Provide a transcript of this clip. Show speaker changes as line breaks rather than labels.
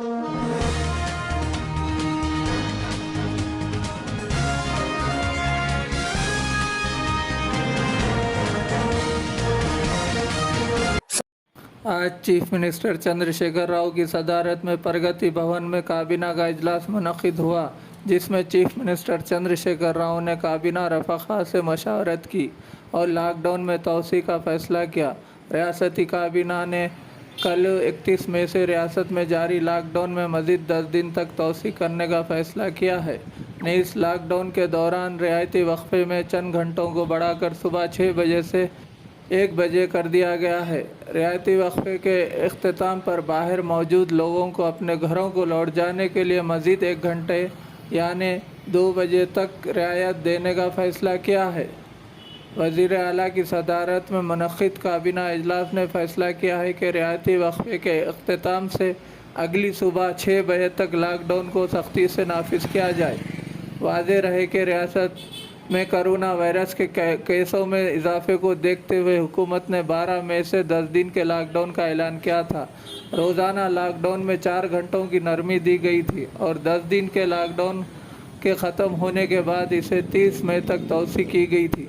आज chief minister Chandrashekhar Rao की सदारत में प्रगति भवन में काबीना का इजलास मुनक्किद हुआ, जिसमें चीफ मिनिस्टर चंद्रशेखर राव ने काबीना रफ़ाक़ा से मशावरत की और लॉकडाउन में तोसी का फ़ैसला किया। रियासती काबीना ने कल 31 मई से रियासत में जारी लॉकडाउन में मज़ीद 10 दिन तक तोसी करने का फ़ैसला किया है। इस लॉकडाउन के दौरान रियायती वक्फे में चंद घंटों को बढ़ाकर सुबह 6 बजे से 1 बजे कर दिया गया है। रियायती वक्फे के अख्ताम पर बाहर मौजूद लोगों को अपने घरों को लौट जाने के लिए मज़ीद 1 घंटे यानी 2 बजे तक रियायत देने का फ़ैसला किया है। वज़ीर आला की सदारत में मुनक़्क़िद काबीना इजलास ने फ़ैसला किया है कि रियायती वक्फे के अख्ताम से अगली सुबह 6 बजे तक लॉकडाउन को सख्ती से नाफिज किया जाए। वाज़ेह रहे कि रियासत में कोरोना वायरस के केसों में इजाफे को देखते हुए हुकूमत ने 12 मई से 10 दिन के लॉकडाउन का ऐलान किया था। रोज़ाना लॉकडाउन में 4 घंटों की नरमी दी गई थी और 10 दिन के लॉकडाउन के ख़त्म होने के बाद इसे 30 मई तक तोसी की गई थी।